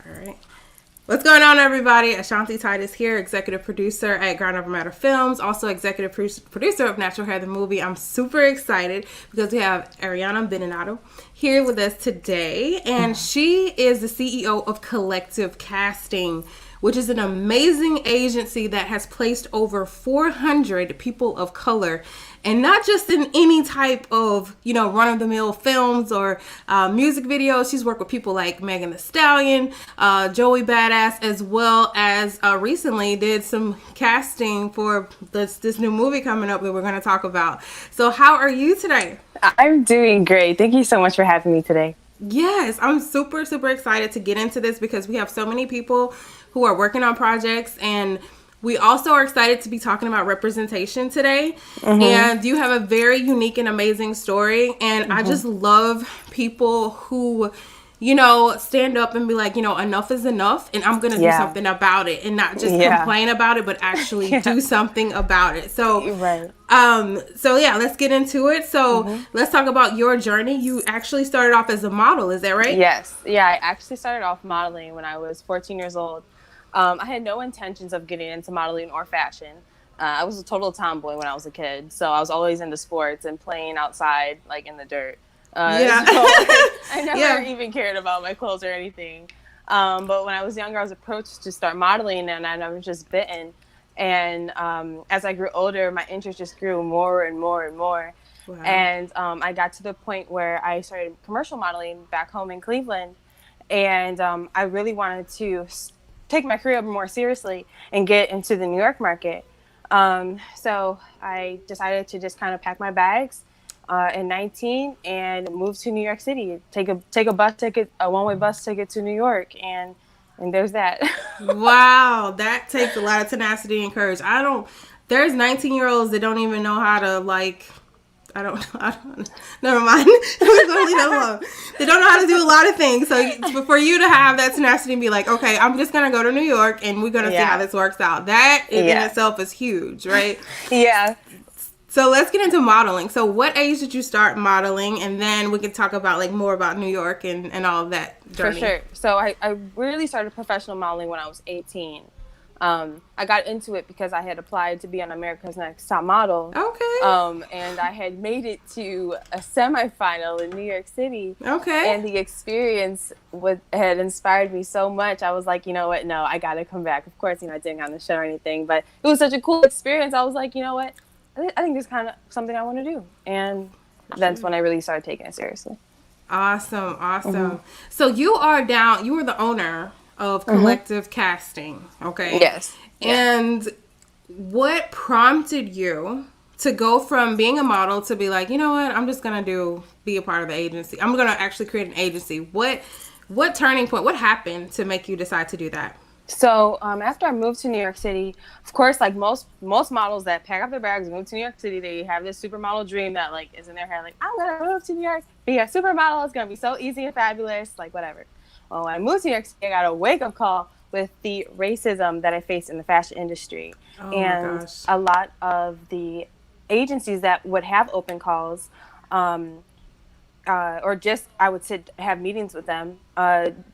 All right. What's going on, everybody? Ashanti Titus here, executive producer at Ground Over Matter Films, also executive producer of Natural Hair the Movie. I'm super excited because we have Ariona Beninato here with us today, and she is the CEO of Collective Casting, which is an amazing agency that has placed over 400 people of color, and not just in any type of, run-of-the-mill films or music videos. She's worked with people like Megan Thee Stallion, Joey Badass, as well as recently did some casting for this new movie coming up that we're going to talk about. So how are you today? I'm doing great. Thank you so much for having me today. Yes, I'm super, super excited to get into this because we have so many people who are working on projects, and we also are excited to be talking about representation today. And you have a very unique and amazing story, and I just love people who, stand up and be like, enough is enough, and I'm going to do something about it, and not just complain about it, but actually do something about it. So, let's get into it. So let's talk about your journey. You actually started off as a model, is that right? Yes. Yeah, I actually started off modeling when I was 14 years old. I had no intentions of getting into modeling or fashion. I was a total tomboy when I was a kid, so I was always into sports and playing outside, like in the dirt. So I never even cared about my clothes or anything. But when I was younger, I was approached to start modeling, and I was just bitten. And as I grew older, my interest just grew more and more and more. Wow. And I got to the point where I started commercial modeling back home in Cleveland. And I really wanted to take my career more seriously and get into the New York market. So I decided to just kind of pack my bags in 19 and move to New York City. Take a bus ticket, a one-way bus ticket to New York, and there's that. Wow, that takes a lot of tenacity and courage. There's 19-year-olds that don't even know how to, never mind. They don't know how to do a lot of things. So for you to have that tenacity and be like, okay, I'm just going to go to New York and we're going to see how this works out. That in itself is huge, right? Yeah. So let's get into modeling. So what age did you start modeling? And then we can talk about more about New York and all of that journey. For sure. So I really started professional modeling when I was 18. I got into it because I had applied to be on America's Next Top Model. Okay. And I had made it to a semifinal in New York City. Okay. And the experience had inspired me so much. I was like, you know what? No, I got to come back. Of course, I didn't get on the show or anything, but it was such a cool experience. I was like, you know what? I think this is kind of something I want to do. And that's when I really started taking it seriously. Awesome. So you were the owner of Collective Casting, okay? Yes. And what prompted you to go from being a model to be like, you know what, I'm just going to be a part of the agency. I'm going to actually create an agency. What turning point, what happened to make you decide to do that? So after I moved to New York City, of course, like most models that pack up their bags and move to New York City, they have this supermodel dream that is in their head, I'm going to move to New York, be a supermodel. It's going to be so easy and fabulous, whatever. Well, when I moved to New York City, I got a wake-up call with the racism that I faced in the fashion industry. And a lot of the agencies that would have open calls or just I would have meetings with them,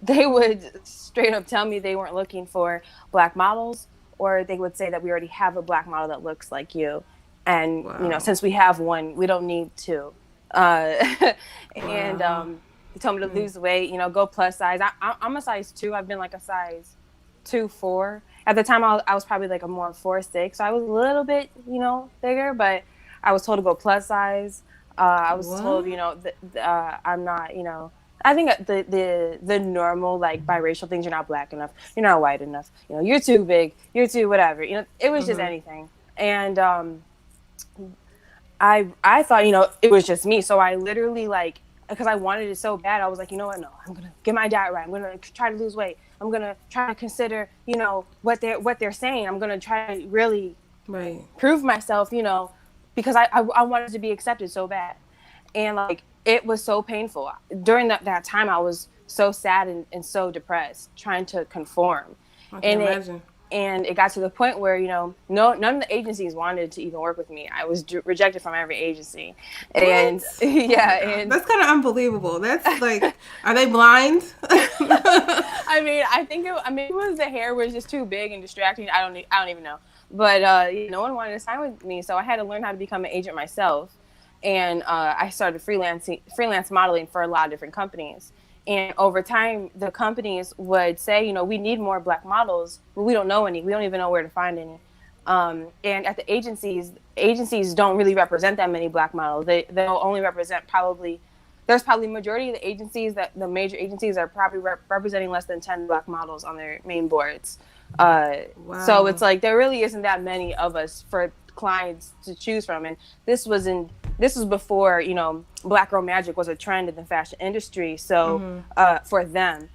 they would straight up tell me they weren't looking for Black models, or they would say that we already have a Black model that looks like you. And, since we have one, we don't need two. And they told me to lose weight, go plus size. I'm a size 2. I've been a size 2-4. At the time, I was probably a more 4-6. So I was a little bit, bigger, but I was told to go plus size. I was told, I'm not, I think the normal biracial things. You're not Black enough. You're not white enough. You're too big. You're too whatever. It was just anything. And I thought, it was just me. So I literally because I wanted it so bad, I was like, you know what? No, I'm gonna get my diet right. I'm gonna try to lose weight. I'm gonna try to consider, what they're saying. I'm gonna try to really prove myself, because I wanted to be accepted so bad. And it was so painful. During that time, I was so sad and so depressed, trying to conform. I can imagine. And it got to the point where, none of the agencies wanted to even work with me. I was rejected from every agency. What? And Oh my yeah, god, and that's kind of unbelievable. That's like, are they blind? I mean, maybe it was the hair was just too big and distracting. I don't even know. But no one wanted to sign with me, so I had to learn how to become an agent myself. And I started freelance modeling for a lot of different companies. And over time, the companies would say, we need more Black models, but we don't know any. We don't even know where to find any. And at the agencies don't really represent that many Black models. They'll only represent there's probably majority of the agencies, that the major agencies are probably representing less than 10 Black models on their main boards. Wow. So it's like there really isn't that many of us for clients to choose from. And this was before, Black girl magic was a trend in the fashion industry. So for them,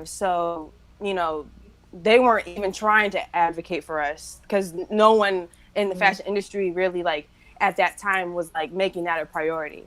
so they weren't even trying to advocate for us, because no one in the fashion industry really, like, at that time was like making that a priority.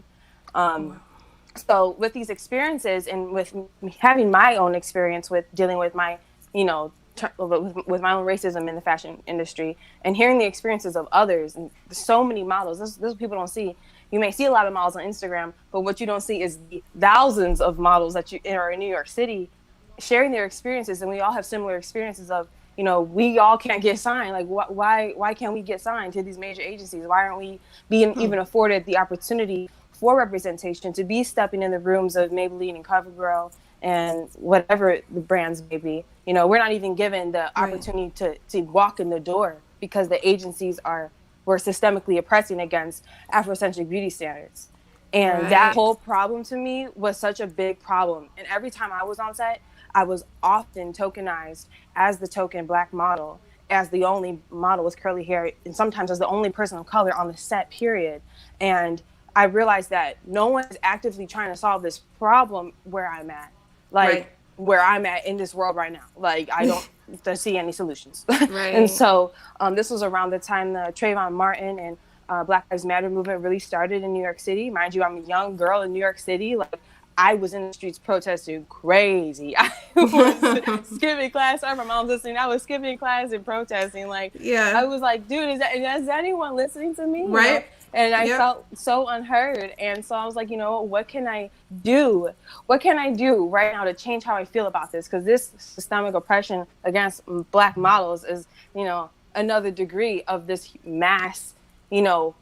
So with these experiences, and with having my own experience with dealing with my, with my own racism in the fashion industry, and hearing the experiences of others, and so many models, this is what people don't see. You may see a lot of models on Instagram, but what you don't see is the thousands of models that are in New York City sharing their experiences. And we all have similar experiences of, we all can't get signed. Like, why can't we get signed to these major agencies? Why aren't we being even afforded the opportunity for representation, to be stepping in the rooms of Maybelline and CoverGirl and whatever the brands may be? We're not even given the opportunity to walk in the door, because the agencies were systemically oppressing against Afrocentric beauty standards. And that whole problem to me was such a big problem. And every time I was on set, I was often tokenized as the token Black model, as the only model with curly hair, and sometimes as the only person of color on the set, period. And I realized that no one is actively trying to solve this problem where I'm at. Like, where I'm at in this world right now. Like, I don't see any solutions. And so this was around the time the Trayvon Martin and Black Lives Matter movement really started in New York City. Mind you, I'm a young girl in New York City. Like, I was in the streets protesting crazy. I was skipping class. Sorry, my mom's listening. I was skipping class and protesting. Like, I was like, dude, is anyone listening to me? Right. And I felt so unheard. And so I was like, what can I do? What can I do right now to change how I feel about this? Because this systemic oppression against Black models is, another degree of this mass,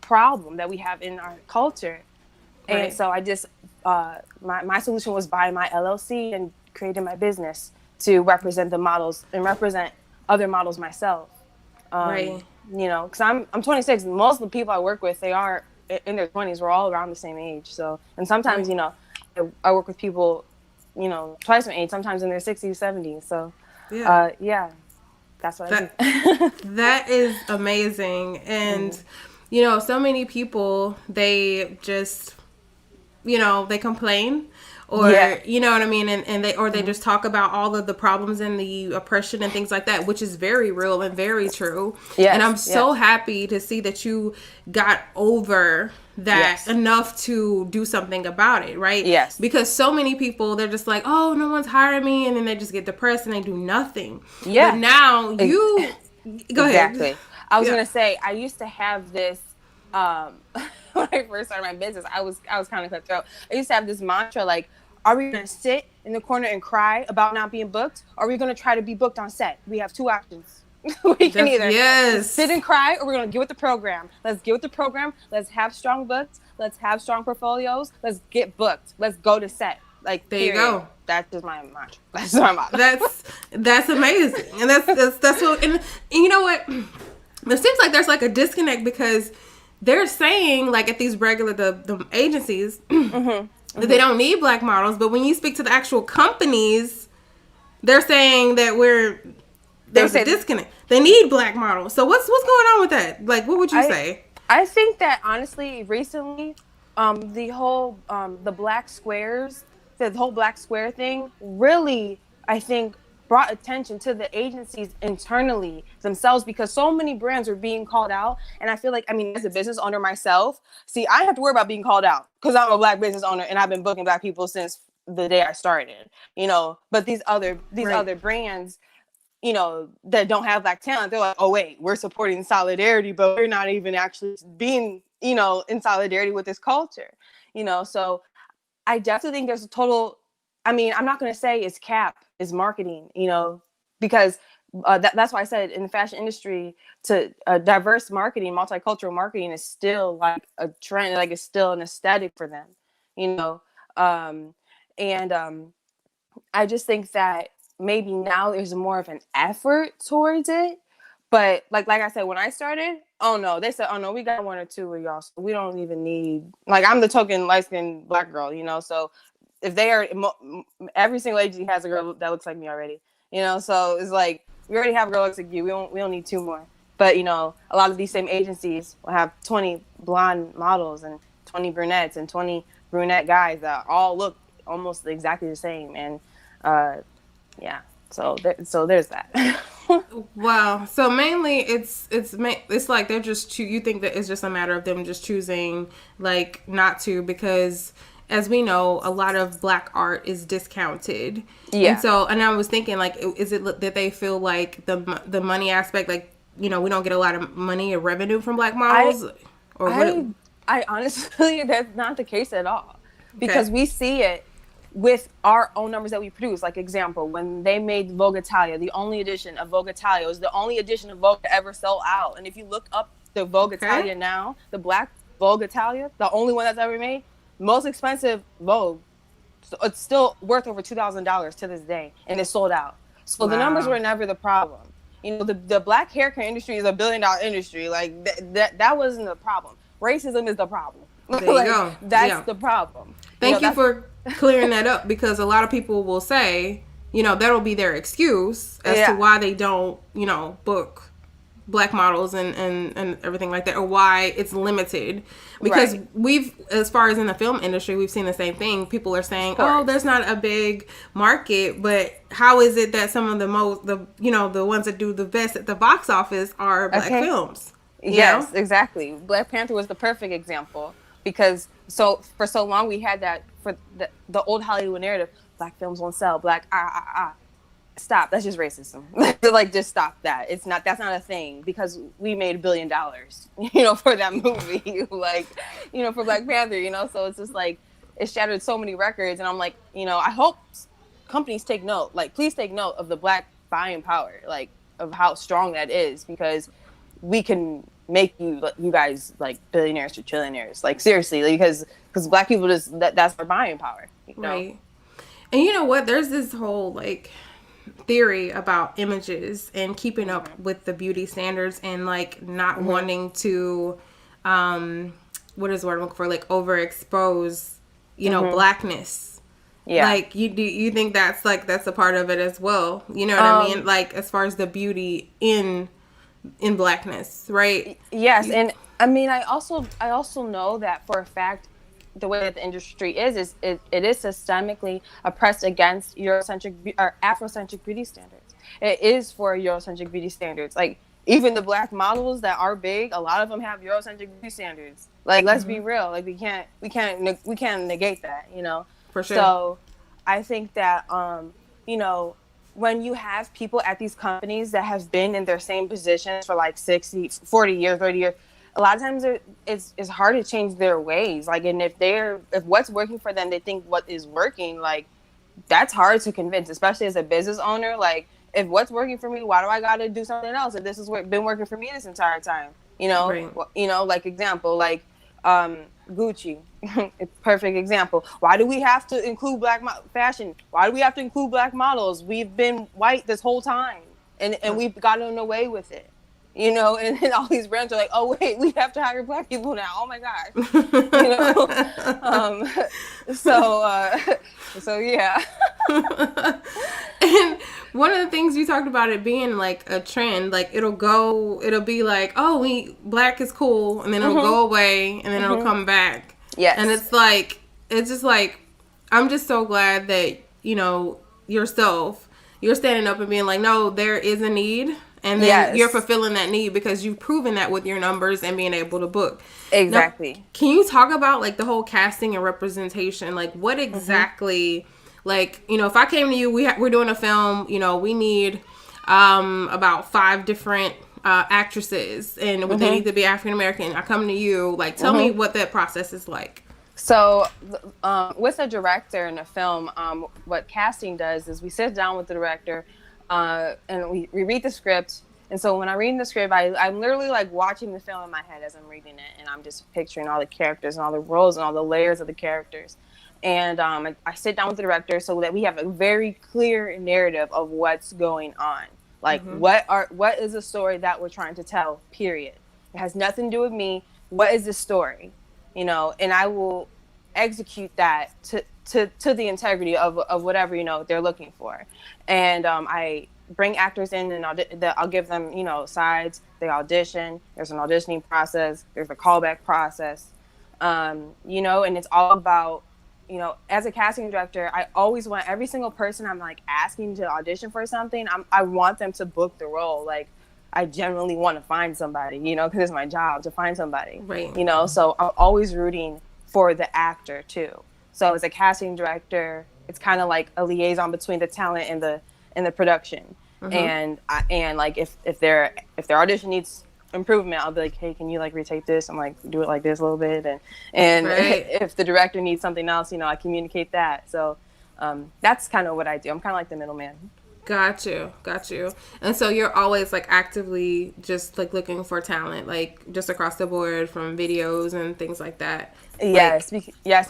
problem that we have in our culture. And so I just, my solution was buying my LLC and creating my business to represent the models and represent other models myself. Because I'm 26. Most of the people I work with, they are in their 20s. We're all around the same age. So, and sometimes, I work with people, twice my age, sometimes in their 60s, 70s. So, that's what I do. That is amazing. And, so many people, they just, they complain, or you know what I mean, and they just talk about all of the problems and the oppression and things like that, which is very real and very true. And I'm so happy to see that you got over that enough to do something about it, right? Because so many people, they're just like, oh, no one's hiring me, and then they just get depressed and they do nothing. But now you go ahead. I was gonna say, I used to have this when I first started my business, I was kind of cutthroat. I used to have this mantra, like, are we going to sit in the corner and cry about not being booked? Or are we going to try to be booked on set? We have two options. We can either sit and cry, or we're going to get with the program. Let's get with the program. Let's have strong books. Let's have strong portfolios. Let's get booked. Let's go to set. Like, there you go. That's just my mantra. That's my motto. That's amazing. And that's what, and you know what? It seems like there's like a disconnect, because they're saying, like, at these regular the agencies that they don't need Black models, but when you speak to the actual companies, they're saying that there's a disconnect. They need Black models. So what's going on with that? Like, what would you say? I think that, honestly, recently, the whole the Black squares, the whole Black square thing, really, I think, brought attention to the agencies internally themselves, because so many brands were being called out. And I feel like, as a business owner myself, see, I have to worry about being called out because I'm a Black business owner and I've been booking Black people since the day I started, But these other brands, that don't have black talent, they're like, oh wait, we're supporting solidarity, but we're not even actually being, in solidarity with this culture, so I definitely think there's a total, I mean, I'm not going to say it's is marketing, because that's why I said in the fashion industry, to diverse marketing, multicultural marketing is still like a trend, like it's still an aesthetic for them, um, and I just think that maybe now there's more of an effort towards it. But like I said, when I started, oh no, they said, oh no, we got one or two of y'all, so we don't even need, like, I'm the token light-skinned black girl, so if they are, every single agency has a girl that looks like me already, so it's like, we already have a girl that looks like you, we don't need two more. But a lot of these same agencies will have 20 blonde models and 20 brunettes and 20 brunette guys that all look almost exactly the same. And yeah, so there's that. Wow. So mainly it's like they're just you think that it's just a matter of them just choosing like not to, because as we know, a lot of black art is discounted. Yeah. And I was thinking, like, is it that they feel like the money aspect, like, we don't get a lot of money or revenue from black models? I honestly, that's not the case at all. Because we see it with our own numbers that we produce. Like, example, when they made Vogue Italia, the only edition of Vogue Italia was the only edition of Vogue to ever sell out. And if you look up the Vogue Italia now, the black Vogue Italia, the only one that's ever made, most expensive Vogue, so it's still worth over $2,000 to this day, and it's sold out. So the numbers were never the problem. The black hair care industry is $1 billion industry. Like that wasn't the problem. Racism is the problem. There you go. That's the problem. Thank you for clearing that up, because a lot of people will say, that'll be their excuse as to why they don't, book black models and everything like that, or why it's limited. Because we've, as far as in the film industry, we've seen the same thing. People are saying, oh, there's not a big market, but how is it that some of the ones that do the best at the box office are black films? Yes, exactly. Black Panther was the perfect example, because for so long we had that for the old Hollywood narrative, black films won't sell, black stop, that's just racism. Like, just stop that. That's not a thing, because we made $1 billion, for that movie, like, for Black Panther, so it's just like, it shattered so many records. And I'm like, I hope companies take note, like, please take note of the black buying power, like, of how strong that is, because we can make you guys like billionaires or trillionaires, like, seriously, because black people just, that's their buying power, right? And you know what, there's this whole like theory about images and keeping up with the beauty standards, and like not wanting to what is the word I'm looking for, like overexpose blackness. Like, you think that's a part of it as well, what I mean, like, as far as the beauty in blackness, right? Yes. And I mean, I also know that for a fact, the way that the industry is it is systemically oppressed against Eurocentric or Afrocentric beauty standards. It is for Eurocentric beauty standards. Like, even the black models that are big, a lot of them have Eurocentric beauty standards. Like, let's be real. Like, we can't negate that, For sure. So I think that when you have people at these companies that have been in their same positions for like 60, 40 years, 30 years, a lot of times it's hard to change their ways. Like, and if what's working for them, they think what is working, like, that's hard to convince, especially as a business owner. Like, if what's working for me, why do I got to do something else if this has been working for me this entire time? Right. Like, example, like, Gucci, it's a perfect example. Why do we have to include black fashion? Why do we have to include black models? We've been white this whole time, and we've gotten away with it, and then all these brands are like, oh wait, we have to hire black people now. Oh my gosh, so yeah. And one of the things you talked about it being like a trend, like it'll be like, oh, black is cool, and then it'll go away, and then it'll come back. Yes. And it's just like, I'm just so glad that, yourself, you're standing up and being like, no, there is a need. And then you're fulfilling that need because you've proven that with your numbers and being able to book. Exactly. Now, can you talk about like the whole casting and representation? Like, what exactly, like, if I came to you, we're doing a film, we need about 5 different actresses, and they need to be African American. I come to you, like, tell me what that process is like. So with a director in a film, what casting does is we sit down with the director and we read the script. And so when I read the script, I'm literally like watching the film in my head as I'm reading it. And I'm just picturing all the characters and all the roles and all the layers of the characters. And I sit down with the director so that we have a very clear narrative of what's going on. Like, what is the story that we're trying to tell, period. It has nothing to do with me. What is the story? You know, and I will execute that to the integrity of whatever, you know, they're looking for. And I bring actors in and I'll give them, you know, sides. They audition. There's an auditioning process. There's a callback process. You know, and it's all about, you know, as a casting director, I always want every single person I'm like asking to audition for something. I want them to book the role. Like, I genuinely want to find somebody, you know, because it's my job to find somebody, right? You know, so I'm always rooting for the actor too. So as a casting director, it's kind of like a liaison between the talent and the production. And like if their audition needs improvement, I'll be like, hey, can you like retake this? I'm like, do it like this a little bit, and right. If the director needs something else, you know, I communicate that. So that's kind of what I do. I'm kind of like the middleman. Got you. And so you're always like actively just like looking for talent, like just across the board from videos and things like that. Yes,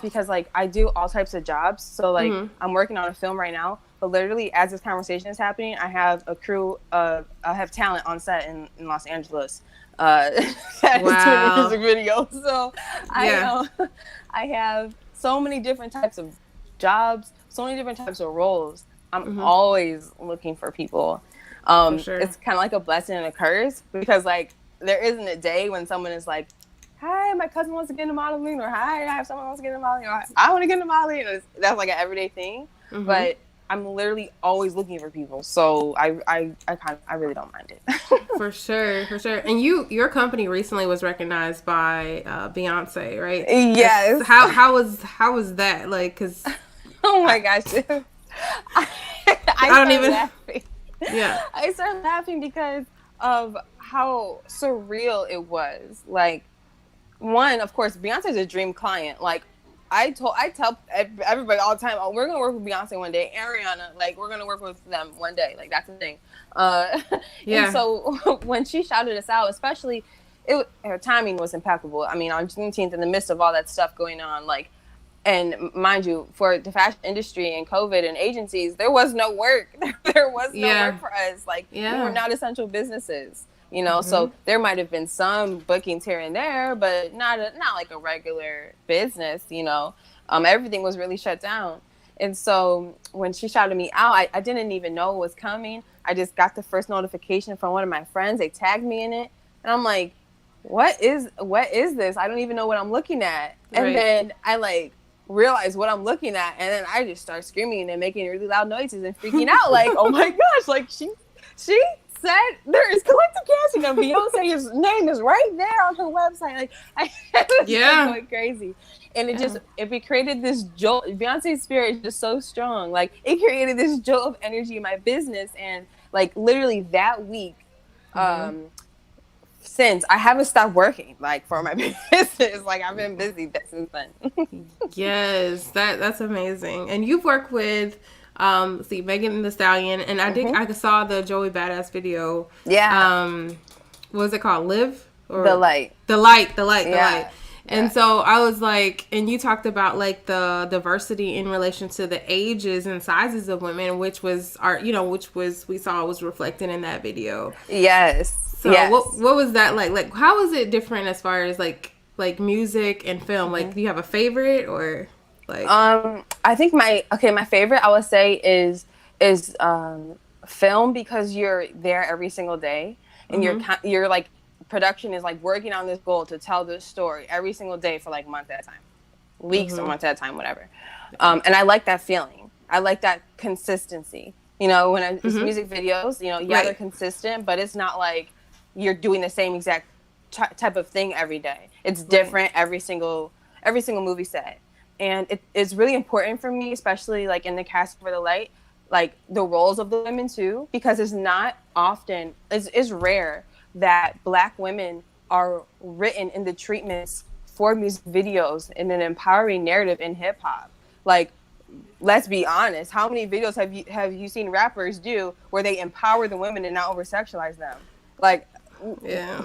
because like I do all types of jobs. So like I'm working on a film right now, but literally as this conversation is happening, I have a crew I have talent on set in Los Angeles that is doing music videos. So I have so many different types of jobs, so many different types of roles. I'm always looking for people. For sure. It's kind of like a blessing and a curse because like there isn't a day when someone is like, hi, my cousin wants to get into modeling, or hi, I have someone who wants to get into modeling, or I want to get into modeling. That's like an everyday thing. But I'm literally always looking for people. So I really don't mind it. For sure. And your company recently was recognized by Beyonce, right? Yes. How was that? Like, cause oh my gosh. I don't even laughing. Yeah. I started laughing because of how surreal it was. Like, one, of course, Beyonce's a dream client. Like, I tell everybody all the time, oh, we're gonna work with Beyonce one day, Ariona, like we're gonna work with them one day. Like, that's the thing. And so when she shouted us out, especially, her timing was impeccable. I mean, on Juneteenth, in the midst of all that stuff going on, like. And mind you, for the fashion industry and COVID and agencies, there was no work. There was no work for us. Like, we were not essential businesses, you know? So there might have been some bookings here and there, but not like a regular business, you know? Everything was really shut down. And so when she shouted me out, I didn't even know what was coming. I just got the first notification from one of my friends. They tagged me in it. And I'm like, what is this? I don't even know what I'm looking at. And then I like realize what I'm looking at, and then I just start screaming and making really loud noises and freaking out, like, oh my gosh, like she said there is collective casting of Beyonce's name is right there on her website. Like, I was going crazy, and it created this jolt. Beyonce's spirit is just so strong. Like, it created this jolt of energy in my business, and like literally that week, since I haven't stopped working like for my business. Like, I've been busy since then. Yes, that's amazing. And you've worked with Megan Thee Stallion, and I saw the Joey Badass video. What was it called? Live? Or The Light. The Light. And so I was like, and you talked about like the diversity in relation to the ages and sizes of women, which we saw was reflected in that video. Yes. So what was that like? Like, how is it different as far as like music and film? Like, do you have a favorite or like? I think my favorite I would say is film, because you're there every single day, and you're like, production is like working on this goal to tell this story every single day for like months at a time, weeks or months at a time, whatever. And I like that feeling. I like that consistency. You know, when it's music videos, you know, they're consistent, but it's not like you're doing the same exact type of thing every day. It's different every single movie set. And it's really important for me, especially like in the cast for The Light. like the roles of the women too, because it's not often, it's rare that Black women are written in the treatments for music videos in an empowering narrative in hip hop. Like, let's be honest, how many videos have you seen rappers do where they empower the women and not over sexualize them? Like, yeah,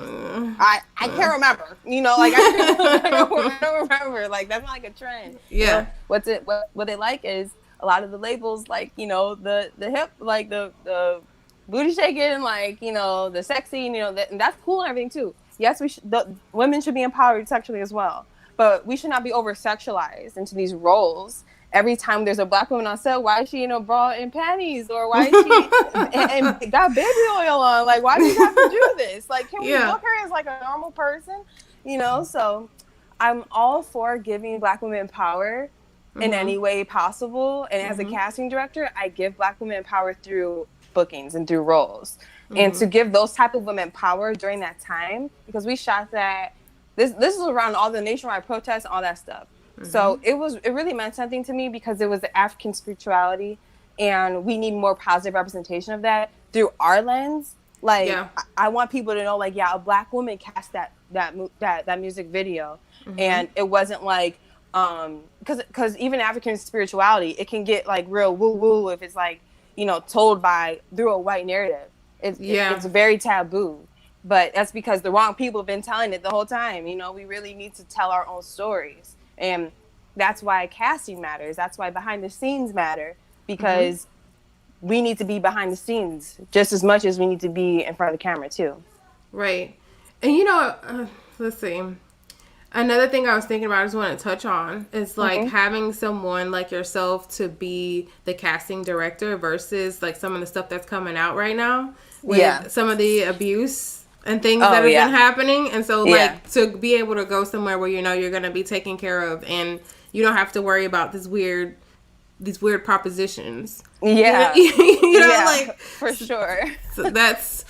I can't remember. You know, like I don't remember. Like, that's not like a trend. Yeah. You know, what they like is a lot of the labels, like, you know, the hip, like the booty shaking, like, you know, the sexy, you know, and that's cool and everything too. Yes, the women should be empowered sexually as well, but we should not be over sexualized into these roles. Every time there's a Black woman on set, why is she in a bra and panties? Or why is she and got baby oil on? Like, why do you have to do this? Like, can we book her as like a normal person? You know, so I'm all for giving Black women power in any way possible. And as a casting director, I give Black women power through bookings and through roles. And to give those type of women power during that time, because we shot that, this is around all the nationwide protests, all that stuff. So it really meant something to me because it was the African spirituality, and we need more positive representation of that through our lens. Like, I want people to know, like, yeah, a Black woman cast that music video, and it wasn't like, because even African spirituality, it can get like real woo woo if it's like, you know, told through a white narrative. It's very taboo. But that's because the wrong people have been telling it the whole time. You know, we really need to tell our own stories. And that's why casting matters. That's why behind the scenes matter, because we need to be behind the scenes just as much as we need to be in front of the camera too. Right. And you know, let's see. Another thing I was thinking about, I just want to touch on, is like having someone like yourself to be the casting director versus like some of the stuff that's coming out right now with some of the abuse and things that have been happening. And so like to be able to go somewhere where you know you're going to be taken care of and you don't have to worry about these weird propositions. Yeah. You know, like for sure. So that's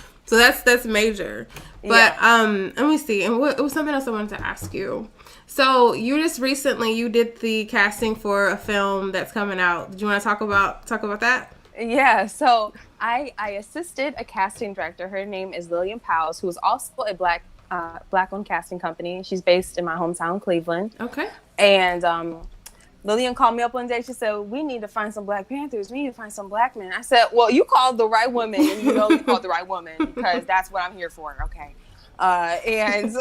major. But let me see. And it was something else I wanted to ask you. So you just recently you did the casting for a film that's coming out. Did you want to talk about that? Yeah. So I assisted a casting director. Her name is Lillian Powles, who is also a Black-owned casting company. She's based in my hometown, Cleveland. Okay. And Lillian called me up one day. She said, we need to find some Black Panthers. We need to find some Black men. I said, well, you called the right woman, and you know you called the right woman, because that's what I'm here for. Okay. And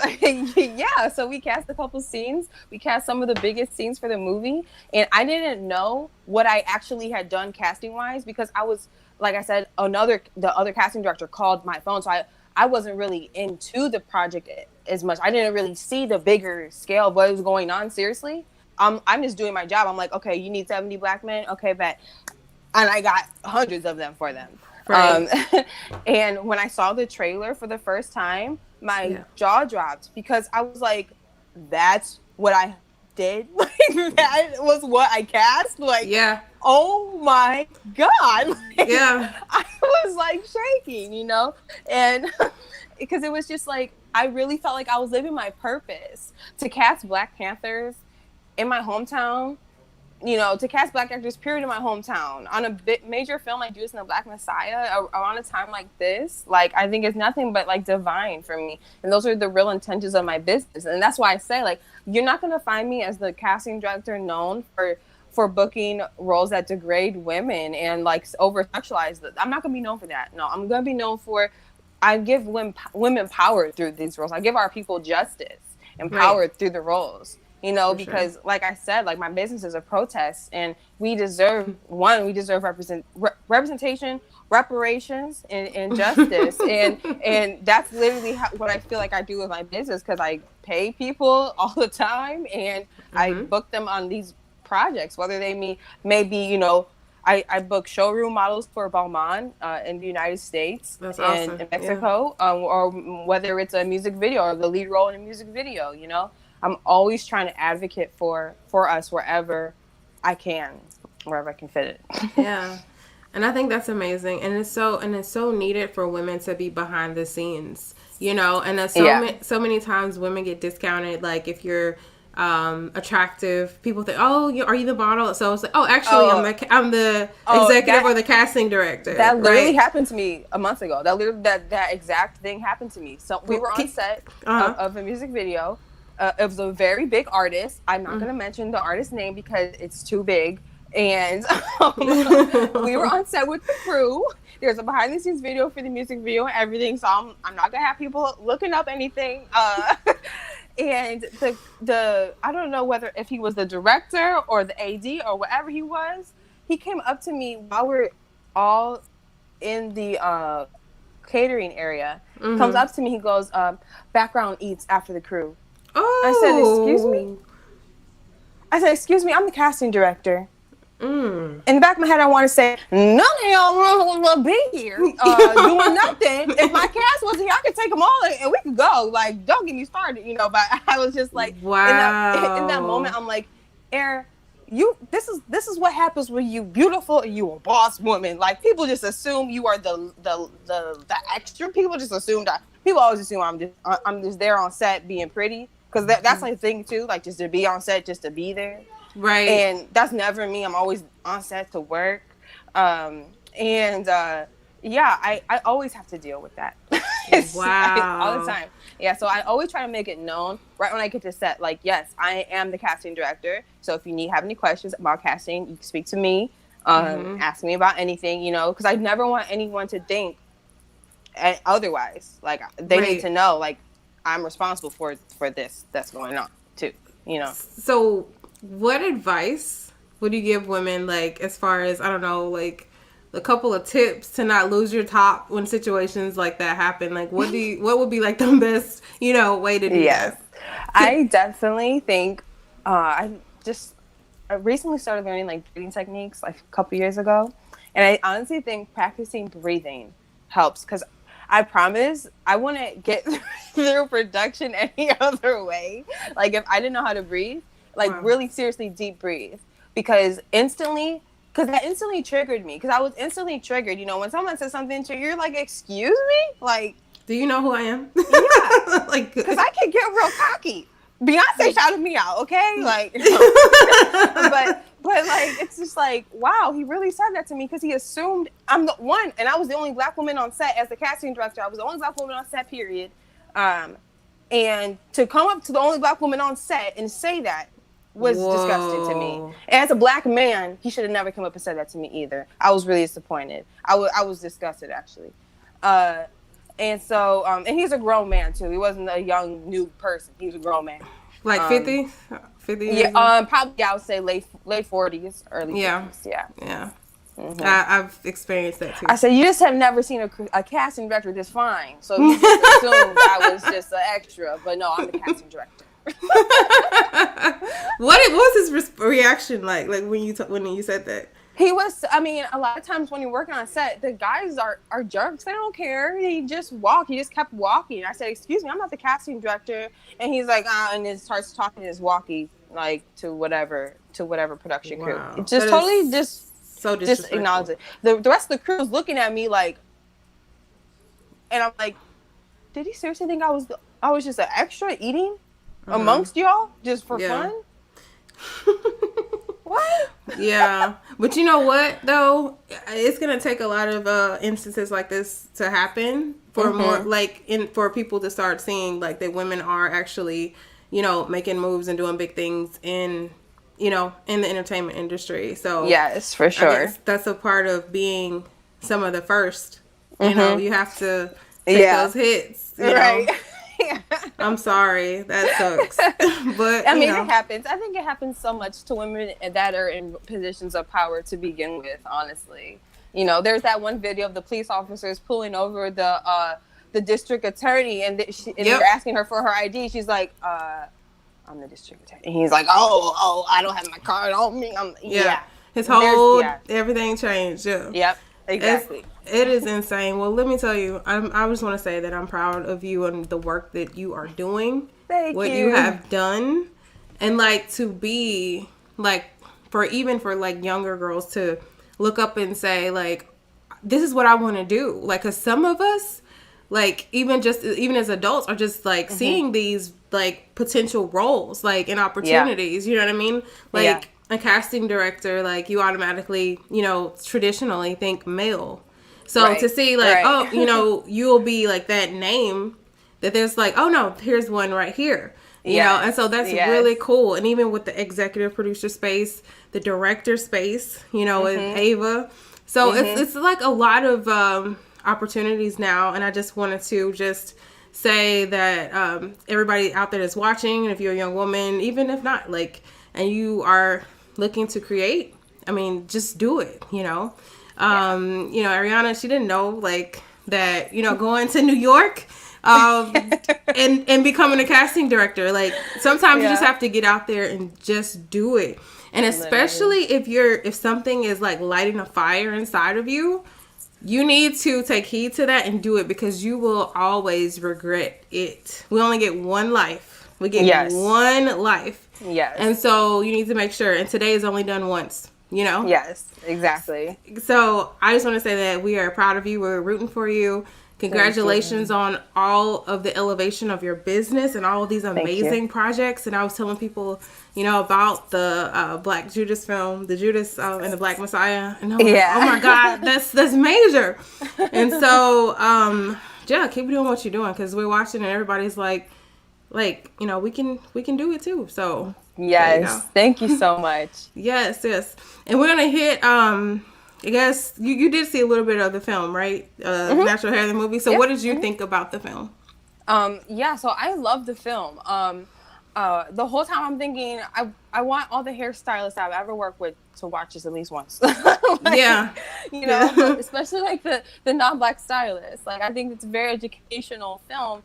so we cast a couple scenes. We cast some of the biggest scenes for the movie. And I didn't know what I actually had done casting wise, because I was, like I said, the other casting director called my phone. So I wasn't really into the project as much. I didn't really see the bigger scale of what was going on. Seriously. I'm just doing my job. I'm like, okay, you need 70 Black men. Okay, bet. And I got hundreds of them for them. Right. And when I saw the trailer for the first time, my jaw dropped, because I was like, that's what I did. Like, that was what I cast. Like, oh my God. Like, I was like shaking, you know? And because it was just like, I really felt like I was living my purpose to cast Black Panthers in my hometown, you know, to cast Black actors, period, in my hometown on a major film like Judas and the Black Messiah around a time like this, like, I think it's nothing but like divine for me. And those are the real intentions of my business. And that's why I say, like, you're not going to find me as the casting director known for booking roles that degrade women and like over sexualize them. I'm not going to be known for that. No, I'm going to be known for, I give women power through these roles. I give our people justice and power through the roles. You know, for because sure. Like I said, like, my business is a protest, and we deserve representation, reparations, and justice. and that's literally what I feel like I do with my business, because I pay people all the time, and I book them on these projects, whether they may be, you know, I book showroom models for Balmain in the United States and in Mexico, or whether it's a music video or the lead role in a music video, you know. I'm always trying to advocate for us wherever I can fit it. Yeah. And I think that's amazing. And it's so needed for women to be behind the scenes, you know, and so many times women get discounted. Like, if you're attractive. People think, oh, are you the model? So it's like, oh, actually, I'm the executive or the casting director. That literally happened to me a month ago. That exact thing happened to me. So we were on set of a music video. It was a very big artist. I'm not going to mention the artist's name because it's too big. And we were on set with the crew. There's a behind the scenes video for the music video and everything. So I'm not going to have people looking up anything. And the I don't know if he was the director or the AD or whatever he was. He came up to me while we're all in the catering area. Comes up to me. He goes, "Background eats after the crew." Oh. I said, "Excuse me. I'm the casting director." In the back of my head, I want to say, none of y'all will be here doing nothing. If my cast was here, I could take them all and we could go. Like, don't get me started, But I was just like, wow. In that moment, I'm like, Air, this is what happens when you beautiful and you a boss woman. Like, people just assume you are the extra. People just assume that. People always assume I'm just there on set being pretty because that's like a thing too. Like, just to be on set, just to be there. Right. And that's never me. I'm always on set to work. I always have to deal with that. Wow. All the time. Yeah, so I always try to make it known right when I get to set, like, yes, I am the casting director. So if you have any questions about casting, you can speak to me, ask me about anything, because I never want anyone to think otherwise. Like, they need to know, like, I'm responsible for this that's going on, too, So what advice would you give women, like, as far as, I don't know, like, a couple of tips to not lose your top when situations like that happen? Like, what would be, like, the best, way to do that? I definitely think, I recently started learning, like, breathing techniques, like, a couple years ago. And I honestly think practicing breathing helps because I promise I wouldn't get through production any other way. Like, if I didn't know how to breathe, really seriously deep breathe, because that instantly triggered me, because I was instantly triggered. When someone says something to you, you're like, excuse me? Like, do you know who I am? Yeah. Like, because I can get real cocky. Beyonce shouted me out, okay? Like, but like, it's just like, wow, he really said that to me because he assumed I'm the one, and I was the only Black woman on set as the casting director. I was the only Black woman on set, period. And to come up to the only Black woman on set and say that was disgusting to me. And as a Black man, he should have never come up and said that to me either. I was really disappointed. I was disgusted, actually. And so, and he's a grown man too. He wasn't a young, new person. He was a grown man. Like 50? 50 years? Yeah, probably I would say late 40s, early 50s. Yeah. Mm-hmm. I've experienced that too. I said, you just have never seen a casting director this fine. So you just assumed I was just an extra. But no, I'm the casting director. What was his reaction like when you said that? He was, a lot of times when you're working on set, the guys are jerks. They don't care. He just kept walking. I said, excuse me, I'm not the casting director. And he's like, and then starts talking his walkie, like, to whatever production crew. It just totally so just acknowledge it. The rest of the crew was looking at me like, and I'm like, did he seriously think I was just an extra eating amongst y'all just for fun? What? Yeah. But you know what, though? It's going to take a lot of instances like this to happen for more, for people to start seeing, like, that women are actually, making moves and doing big things in the entertainment industry. So, yes, for sure. That's a part of being some of the first. You have to take those hits. Right. I'm sorry, that sucks. But it happens. I think it happens so much to women that are in positions of power to begin with, honestly. There's that one video of the police officers pulling over the district attorney, and they're asking her for her ID. She's like, I'm the district attorney. And he's like, oh, I don't have my card on me. His whole everything changed. Yep, exactly. It is insane. Well, let me tell you, I just want to say that I'm proud of you and the work that you are doing. What you have done. And, like, to be, like, for younger girls to look up and say, like, this is what I want to do. Like, because some of us, like even as adults are just like seeing these like potential roles like and opportunities. You know what I mean? Like a casting director, like you automatically, you know, traditionally think male. So to see like, oh, you know, you'll be like that name that there's like, oh no, here's one right here. You know, and so that's really cool. And even with the executive producer space, the director space, you know, with Ava. So it's like a lot of opportunities now. And I just wanted to just say that everybody out there that's watching, if you're a young woman, even if not, like, and you are looking to create, I mean, just do it, you know. You know, Ariona, she didn't know like that, you know, going to New York and becoming a casting director. Like sometimes you just have to get out there and just do it. And especially if something is like lighting a fire inside of you, you need to take heed to that and do it, because you will always regret it. We only get one life. We get one life. Yes. And so you need to make sure, and today is only done once, you know? Yes, exactly. So I just want to say that we are proud of you. We're rooting for you. Congratulations on all of the elevation of your business and all of these amazing projects. And I was telling people, you know, about the Black Judas film, the Judas and the Black Messiah. And I'm like, oh my God, that's major. And so, yeah, keep doing what you're doing, because we're watching and everybody's like, you know, we can do it too. So yes, thank you so much. Yes. And we're going to hit, I guess you did see a little bit of the film, right? Natural Hair, the movie. So what did you think about the film? So I love the film. The whole time I'm thinking, I want all the hairstylists I've ever worked with to watch this at least once. You know, especially like the non-Black stylists. Like, I think it's a very educational film.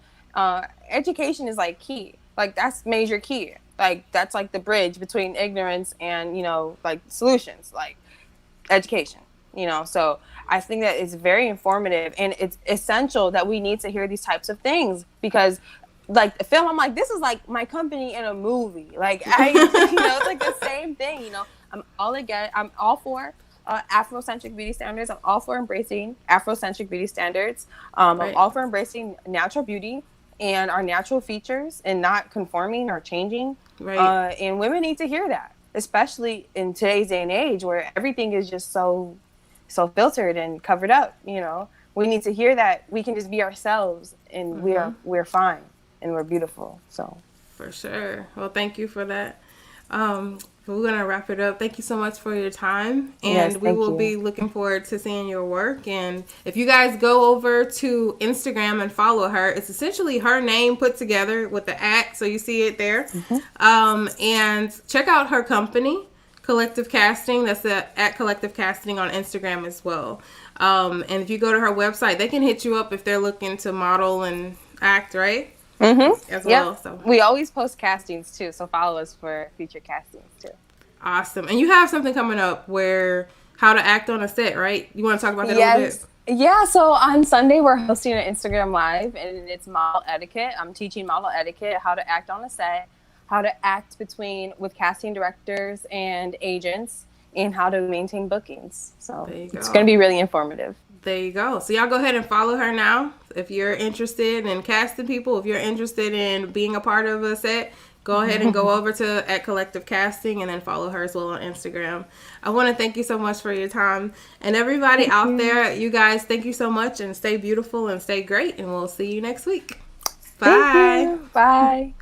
Education is like key. Like, that's major key. Like, that's like the bridge between ignorance and, you know, like solutions, like education. You know, so I think that it's very informative, and it's essential that we need to hear these types of things, because like the film, I'm like, this is like my company in a movie. Like, you know, it's like the same thing, you know. I'm all for Afrocentric beauty standards. I'm all for embracing Afrocentric beauty standards. I'm all for embracing natural beauty and our natural features and not conforming or changing. And women need to hear that, especially in today's day and age where everything is just so filtered and covered up. You know, we need to hear that we can just be ourselves, and we're fine and we're beautiful. So for sure. Well, thank you for that. We're gonna wrap it up. Thank you so much for your time, and we will be looking forward to seeing your work. And if you guys go over to Instagram and follow her, it's essentially her name put together with the @ so you see it there. And check out her company, Collective Casting. That's @ Collective Casting on Instagram as well. And if you go to her website, they can hit you up if they're looking to model and act, right? As well. So we always post castings too, so follow us for future castings too. Awesome. And you have something coming up where how to act on a set, right? You want to talk about that a little bit? Yeah, so on Sunday we're hosting an Instagram live, and it's model etiquette. I'm teaching model etiquette, how to act on a set, how to act with casting directors and agents, and how to maintain bookings. So it's going to be really informative. There you go. So y'all go ahead and follow her now. If you're interested in casting people, if you're interested in being a part of a set, go ahead and go over to @ Collective Casting and then follow her as well on Instagram. I want to thank you so much for your time. And everybody out there, you guys, thank you so much, and stay beautiful and stay great. And we'll see you next week. Bye. Bye.